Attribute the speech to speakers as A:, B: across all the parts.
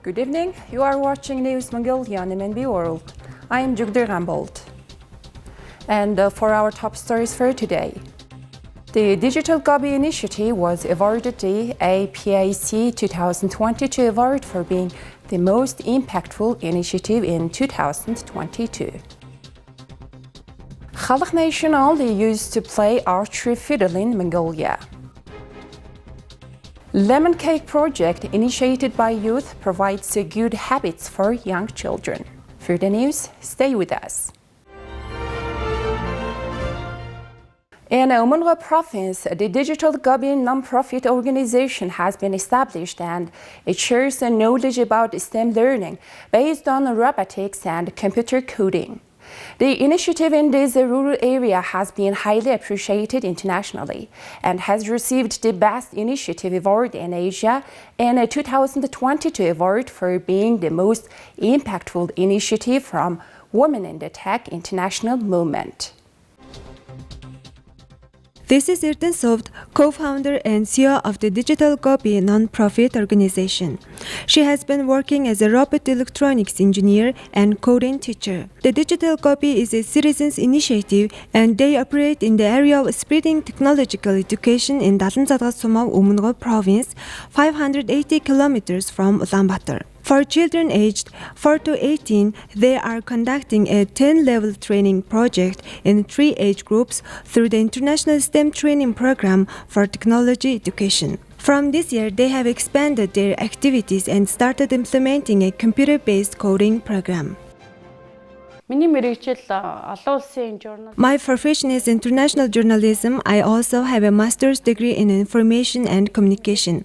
A: Good evening. You are watching News Mongolia on MNB World. I am Jugdir Gambold. And for our top stories for today. The Digital Gobi initiative was awarded the APAC 2022 award for being the most impactful initiative in 2022. Khalkh nation only used to play Archery Fiddle in Mongolia. Lemon Cake project initiated by youth provides good habits for young children. For the news, stay with us. In Mongolia province, the Digital Gobi non-profit organization has been established and it shares knowledge about STEM learning based on robotics and computer coding. The initiative in this rural area has been highly appreciated internationally and has received the Best Initiative Award in Asia and a 2022 award for being the most impactful initiative from Women in the Tech International Movement.
B: This is Irten Sovt, co-founder and CEO of the Digital Gobi non-profit organization. She has been working as a robot electronics engineer and coding teacher. The Digital Gobi is a citizens' initiative and they operate in the area of spreading technological education in Mongolia province, 580 kilometers from Ulaanbaatar. For children aged 4 to 18, they are conducting a 10-level training project in 3 age groups through the International STEM Training Program for Technology Education. From this year, they have expanded their activities and started implementing a computer-based coding program. My profession is international journalism. I also have a master's degree in information and communication.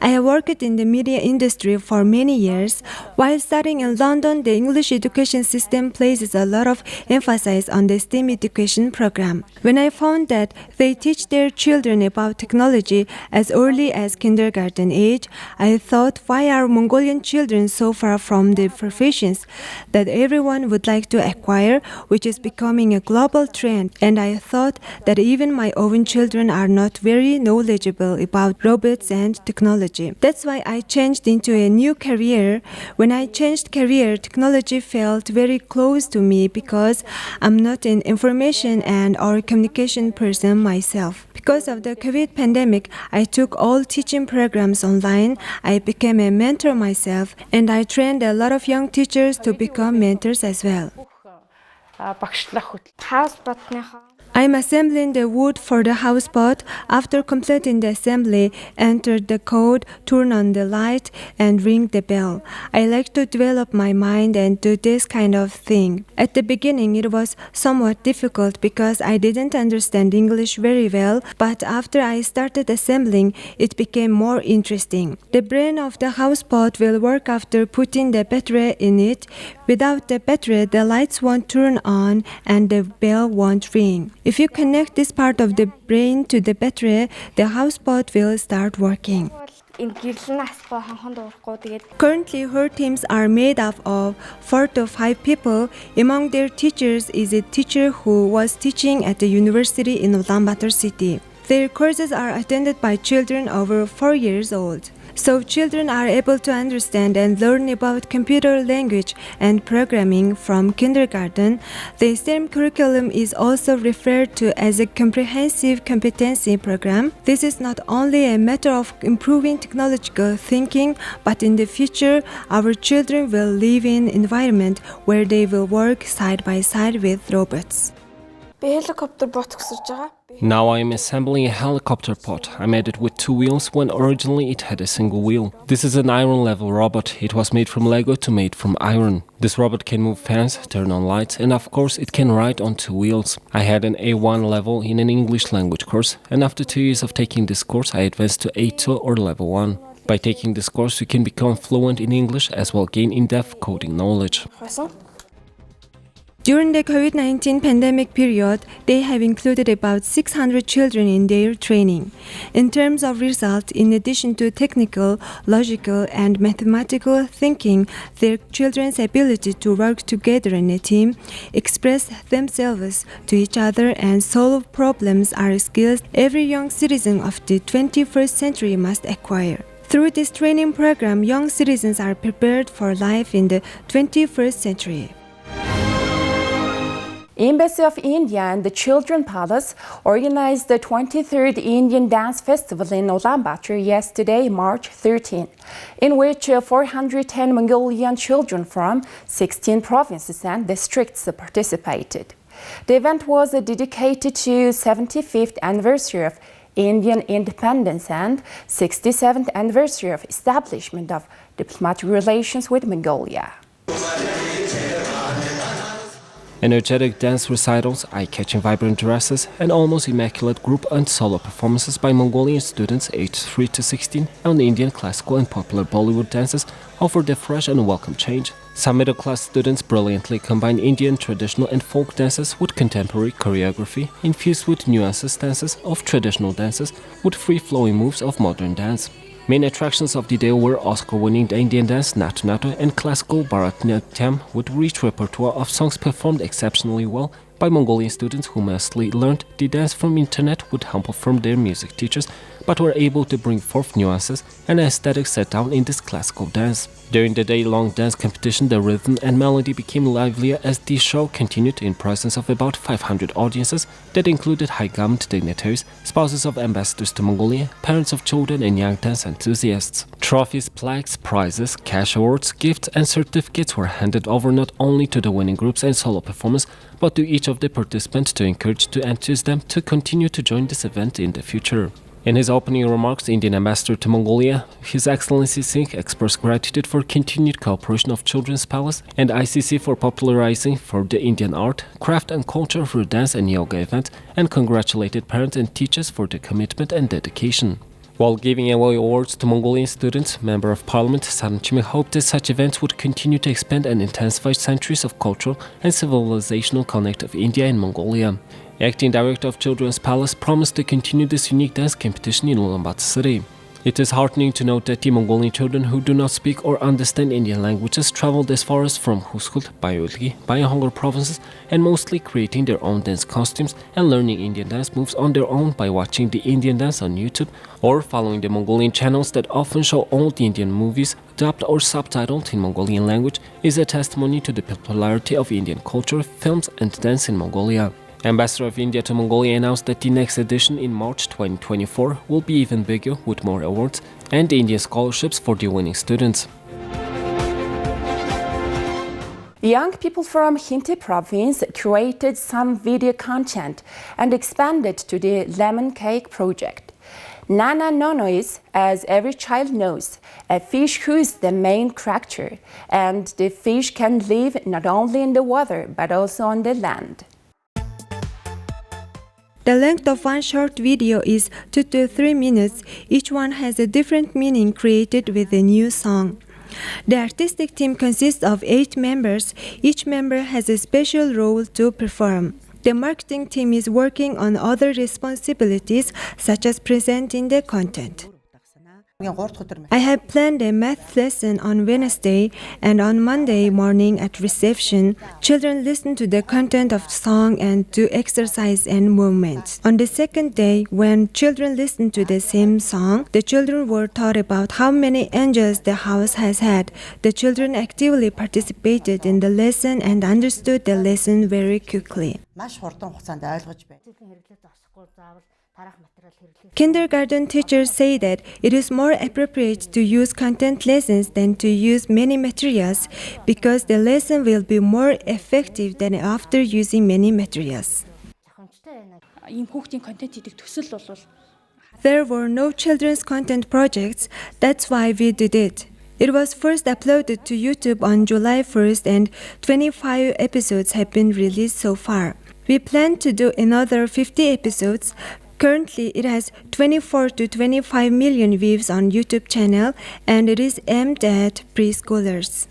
B: I have worked in the media industry for many years. While studying in London, the English education system places a lot of emphasis on the STEM education program. When I found that they teach their children about technology as early as kindergarten age, I thought, why are Mongolian children so far from the professions that everyone would like to acquire, which is becoming a global trend, and I thought that even my own children are not very knowledgeable about robots and technology. That's why I changed into a new career. When I changed career, technology felt very close to me because I'm not an information and or communication person myself. Because of the COVID pandemic, I took all teaching programs online. I became a mentor myself, and I trained a lot of young teachers to become mentors as well. I'm assembling the wood for the houseboat. After completing the assembly, enter the code, turn on the light, and ring the bell. I like to develop my mind and do this kind of thing. At the beginning, it was somewhat difficult because I didn't understand English very well, but after I started assembling, it became more interesting. The brain of the houseboat will work after putting the battery in it. Without the battery, the lights won't turn on and the bell won't ring. If you connect this part of the brain to the battery, the houseboat will start working. Currently, her teams are made up of 4 to 5 people. Among their teachers is a teacher who was teaching at the university in Ulaanbaatar city. Their courses are attended by children over 4 years old. So children are able to understand and learn about computer language and programming from kindergarten. The STEM curriculum is also referred to as a comprehensive competency program. This is not only a matter of improving technological thinking, but in the future, our children will live in an environment where they will work side by side with robots.
C: Now I am assembling a helicopter pod. I made it with 2 wheels when originally it had a single wheel. This is an iron level robot. It was made from Lego to made from iron. This robot can move fans, turn on lights, and of course it can ride on 2 wheels. I had an A1 level in an English language course, and after 2 years of taking this course I advanced to A2 or level 1. By taking this course you can become fluent in English as well gain in-depth coding knowledge.
B: During the COVID-19 pandemic period, they have included about 600 children in their training. In terms of results, in addition to technical, logical, and mathematical thinking, their children's ability to work together in a team, express themselves to each other, and solve problems are skills every young citizen of the 21st century must acquire. Through this training program, young citizens are prepared for life in the 21st century.
A: Embassy of India and the Children Palace organized the 23rd Indian Dance Festival in Ulaanbaatar yesterday, March 13, in which 410 Mongolian children from 16 provinces and districts participated. The event was dedicated to 75th anniversary of Indian independence and 67th anniversary of establishment of diplomatic relations with Mongolia.
C: Energetic dance recitals, eye-catching vibrant dresses, and almost immaculate group and solo performances by Mongolian students aged 3 to 16 on Indian classical and popular Bollywood dances offered a fresh and welcome change. Some middle-class students brilliantly combine Indian traditional and folk dances with contemporary choreography, infused with nuances dances of traditional dances with free-flowing moves of modern dance. Main attractions of the day were Oscar-winning Indian dance Natu Natu and classical Bharatanatyam with rich repertoire of songs performed exceptionally well by Mongolian students who mostly learned the dance from internet with help from their music teachers, but were able to bring forth nuances and aesthetics set down in this classical dance. During the day-long dance competition, the rhythm and melody became livelier as the show continued in presence of about 500 audiences that included high government dignitaries, spouses of ambassadors to Mongolia, parents of children and young dance enthusiasts. Trophies, plaques, prizes, cash awards, gifts and certificates were handed over not only to the winning groups and solo performers, but to each of the participants to encourage to enthuse them to continue to join this event in the future. In his opening remarks, Indian Ambassador to Mongolia, His Excellency Singh expressed gratitude for continued cooperation of Children's Palace and ICC for popularizing for the Indian art, craft and culture through dance and yoga events, and congratulated parents and teachers for their commitment and dedication. While giving away awards to Mongolian students, Member of Parliament Saranchimi hoped that such events would continue to expand and intensify centuries of cultural and civilizational connect of India and Mongolia. Acting Director of Children's Palace promised to continue this unique dance competition in Ulaanbaatar city. It is heartening to note that the Mongolian children who do not speak or understand Indian languages traveled as far as from Khalkh, Bayolgi, Bayahongar provinces and mostly creating their own dance costumes and learning Indian dance moves on their own by watching the Indian dance on YouTube or following the Mongolian channels that often show old Indian movies dubbed or subtitled in Mongolian language is a testimony to the popularity of Indian culture, films and dance in Mongolia. Ambassador of India to Mongolia announced that the next edition in March 2024 will be even bigger with more awards and Indian scholarships for the winning students.
A: Young people from Khalkh province created some video content and expanded to the lemon cake project. Nana Nono is, as every child knows, a fish who is the main character, and the fish can live not only in the water but also on the land.
B: The length of one short video is 2 to 3 minutes. Each one has a different meaning created with a new song. The artistic team consists of 8 members. Each member has a special role to perform. The marketing team is working on other responsibilities such as presenting the content. I have planned a math lesson on Wednesday, and on Monday morning at reception, children listen to the content of the song and do exercise and movements. On the second day, when children listen to the same song, the children were taught about how many angels the house has had. The children actively participated in the lesson and understood the lesson very quickly. Kindergarten teachers say that it is more appropriate to use content lessons than to use many materials because the lesson will be more effective than after using many materials. There were no children's content projects, that's why we did it. It was first uploaded to YouTube on July 1st and 25 episodes have been released so far. We plan to do another 50 episodes. Currently, it has 24 to 25 million views on YouTube channel and it is aimed at preschoolers.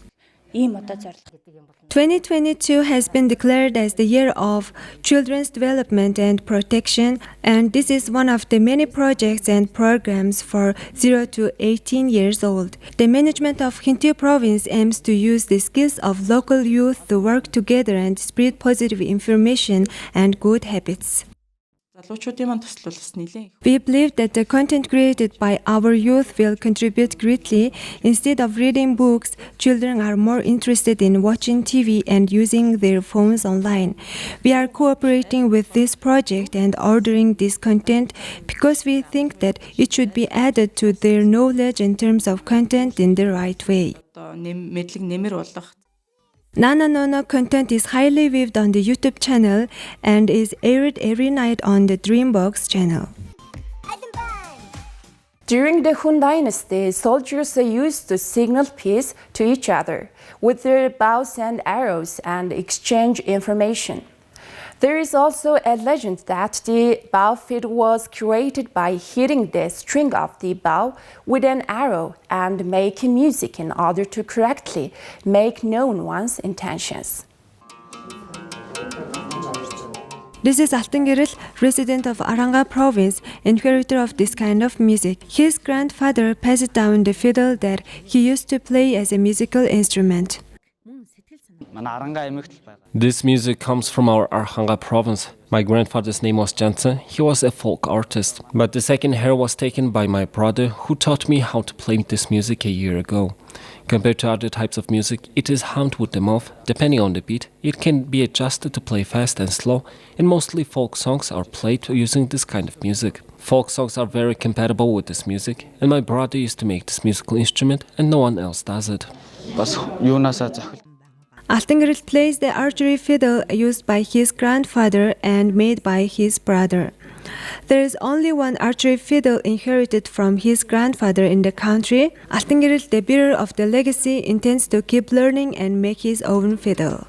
B: 2022 has been declared as the year of children's development and protection, and this is one of the many projects and programs for 0 to 18 years old. The management of Khalkh province aims to use the skills of local youth to work together and spread positive information and good habits. We believe that the content created by our youth will contribute greatly. Instead of reading books, children are more interested in watching TV and using their phones online. We are cooperating with this project and ordering this content because we think that it should be added to their knowledge in terms of content in the right way. Nana Nona content is highly viewed on the YouTube channel and is aired every night on the Dreambox channel.
A: During the Hun Dynasty, soldiers used to signal peace to each other with their bows and arrows and exchange information. There is also a legend that the bow fiddle was created by hitting the string of the bow with an arrow and making music in order to correctly make known one's intentions.
B: This is Altangiril, resident of Aranga province, inheritor of this kind of music. His grandfather passed down the fiddle that he used to play as a musical instrument.
C: This music comes from our Arhanga province. My grandfather's name was Jansen. He was a folk artist. But the second hair was taken by my brother, who taught me how to play this music a year ago. Compared to other types of music, it is hummed with the mouth. Depending on the beat, it can be adjusted to play fast and slow, and mostly folk songs are played using this kind of music. Folk songs are very compatible with this music, and my brother used to make this musical instrument, and no one else does it.
B: Altangiril plays the archery fiddle used by his grandfather and made by his brother. There is only one archery fiddle inherited from his grandfather in the country. Altangiril, the bearer of the legacy, intends to keep learning and make his own fiddle.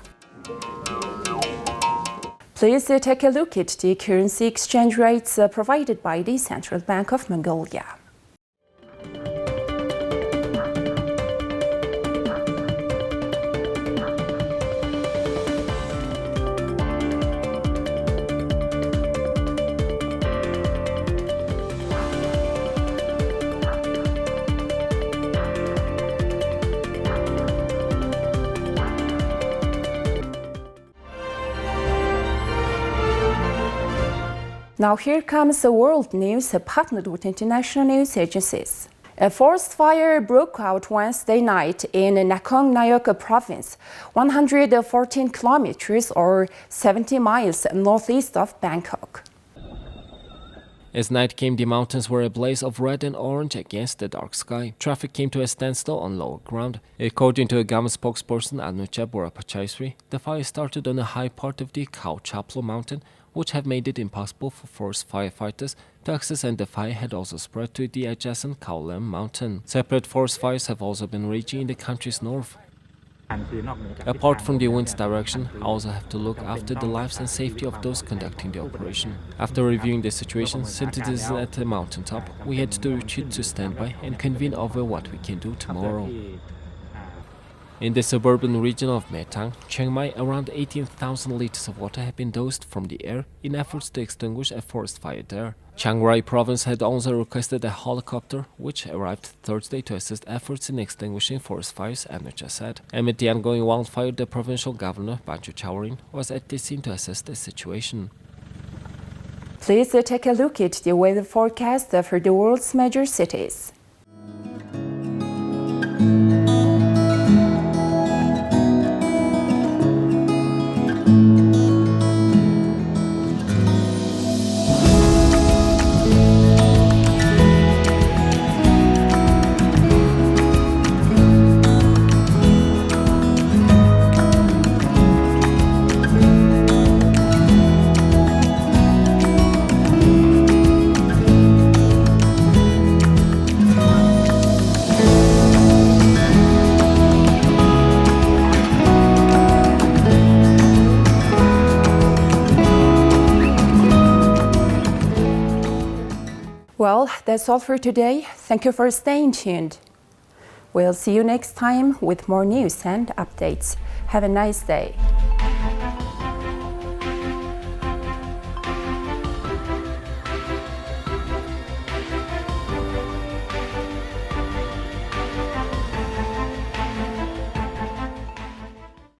A: Please take a look at the currency exchange rates provided by the Central Bank of Mongolia. Now here comes the world news partnered with international news agencies. A forest fire broke out Wednesday night in Nakhon Nayok province, 114 kilometers or 70 miles northeast of Bangkok.
C: As night came, the mountains were a blaze of red and orange against the dark sky. Traffic came to a standstill on lower ground. According to a government spokesperson, Anucha Borapachaisri, the fire started on a high part of the Khao Chaplo mountain, which have made it impossible for forest firefighters to access, and the fire had also spread to the adjacent Khao mountain. Separate forest fires have also been raging in the country's north. Apart from the wind's direction, I also have to look after the lives and safety of those conducting the operation. After reviewing the situation, since it is at the mountaintop, we had to retreat to standby and convene over what we can do tomorrow. In the suburban region of Metang, Chiang Mai, around 18,000 liters of water have been dosed from the air in efforts to extinguish a forest fire there. Chiang Rai province had also requested a helicopter, which arrived Thursday to assist efforts in extinguishing forest fires, Anucha said. Amid the ongoing wildfire, the provincial governor, Banchu Chawarin, was at the scene to assess the situation.
A: Please take a look at the weather forecast for the world's major cities. Well, that's all for today. Thank you for staying tuned. We'll see you next time with more news and updates. Have a nice day.